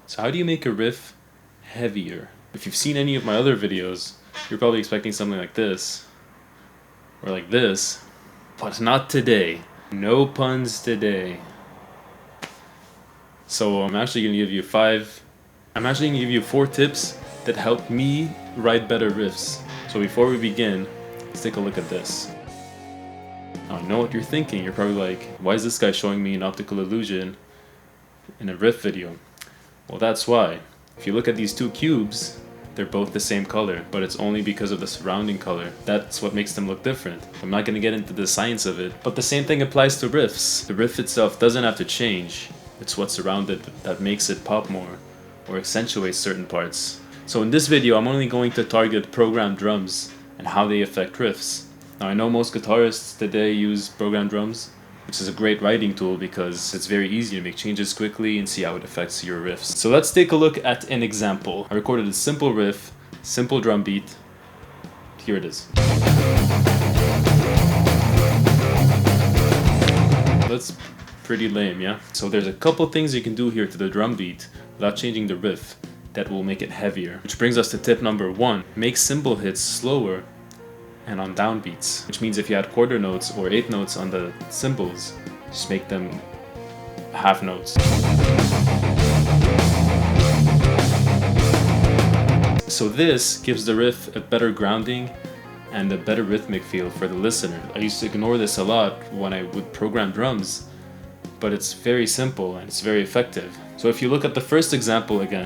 So how do you make a riff heavier? If you've seen any of my other videos, you're probably expecting something like this, or like this, but not today. No puns today. So I'm actually gonna give you 4 tips that help me write better riffs. So before we begin, let's take a look at this. Now I know what you're thinking. You're probably like, why is this guy showing me an optical illusion in a riff video? Well, that's why. If you look at these 2 cubes, they're both the same color, but it's only because of the surrounding color. That's what makes them look different. I'm not gonna get into the science of it, but the same thing applies to riffs. The riff itself doesn't have to change. It's what's around it that makes it pop more or accentuates certain parts. So in this video, I'm only going to target programmed drums and how they affect riffs. Now I know most guitarists today use programmed drums, which is a great writing tool because it's very easy to make changes quickly and see how it affects your riffs. So let's take a look at an example. I recorded a simple riff, simple drum beat. Here it is. That's pretty lame, yeah? So there's a couple things you can do here to the drum beat without changing the riff that will make it heavier. Which brings us to tip number 1. Make cymbal hits slower and on downbeats. Which means if you had quarter notes or 8 notes on the cymbals, just make them half notes. So this gives the riff a better grounding and a better rhythmic feel for the listener. I used to ignore this a lot when I would program drums, but it's very simple and it's very effective. So if you look at the first example again,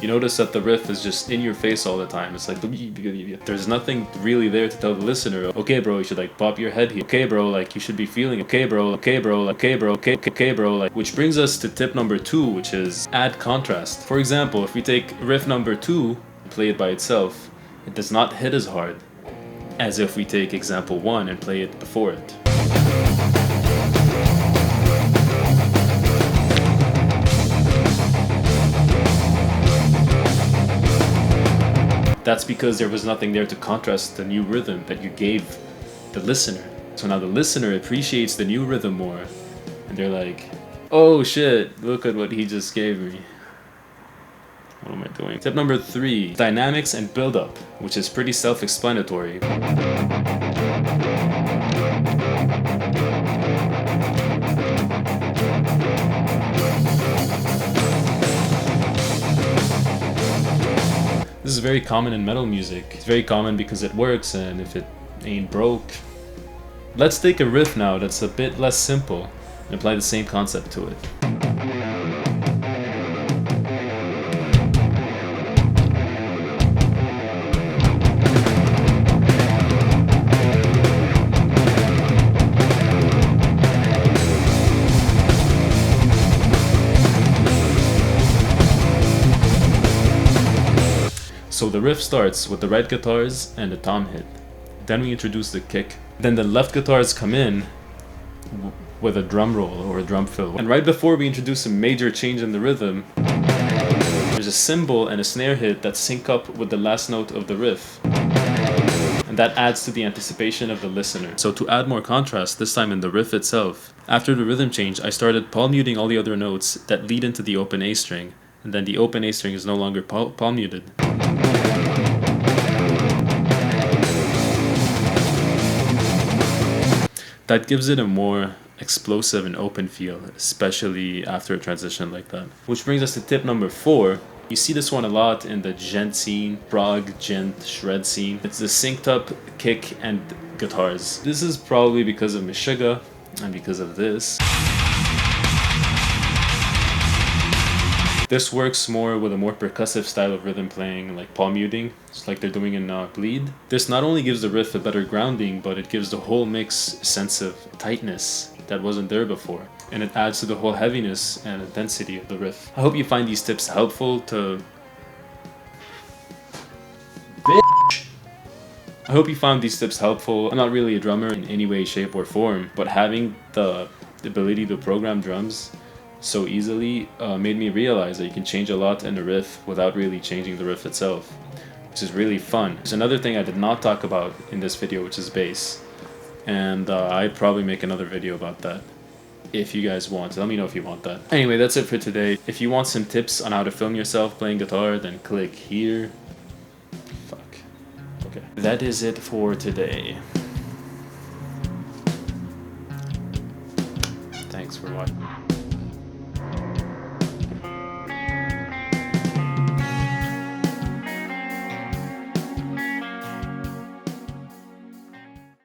you notice that the riff is just in your face all the time. It's like, there's nothing really there to tell the listener, okay bro, you should like pop your head here. Okay bro, like you should be feeling, okay bro, okay bro, okay bro, okay bro, like. Which brings us to tip number 2, which is add contrast. For example, if we take riff number 2 and play it by itself, it does not hit as hard as if we take example 1 and play it before it. That's because there was nothing there to contrast the new rhythm that you gave the listener. So now the listener appreciates the new rhythm more, and they're like, oh shit, look at what he just gave me. What am I doing? Tip number 3, dynamics and build-up, which is pretty self-explanatory. This is very common in metal music. It's very common because it works, and if it ain't broke. Let's take a riff now that's a bit less simple and apply the same concept to it. So the riff starts with the right guitars and the tom hit. Then we introduce the kick. Then the left guitars come in with a drum roll or a drum fill. And right before we introduce a major change in the rhythm, there's a cymbal and a snare hit that sync up with the last note of the riff. And that adds to the anticipation of the listener. So to add more contrast, this time in the riff itself, after the rhythm change, I started palm muting all the other notes that lead into the open A string. And then the open A string is no longer palm muted. That gives it a more explosive and open feel, especially after a transition like that. Which brings us to tip number 4. You see this one a lot in the djent scene, prog, djent, shred scene. It's the synced up kick and guitars. This is probably because of Meshuggah and because of this. This works more with a more percussive style of rhythm playing, like palm muting, just like they're doing in Bleed. This not only gives the riff a better grounding, but it gives the whole mix a sense of tightness that wasn't there before. And it adds to the whole heaviness and intensity of the riff. I hope you find these tips helpful to... I hope you found these tips helpful. I'm not really a drummer in any way, shape, or form, but having the ability to program drums so easily made me realize that you can change a lot in the riff without really changing the riff itself, which is really fun. There's another thing I did not talk about in this video, which is bass, and I'd probably make another video about that. if you guys want. Let me know if you want that. Anyway, that's it for today. If you want some tips on how to film yourself playing guitar, then click here. Fuck. Okay. That is it for today. Thanks for watching.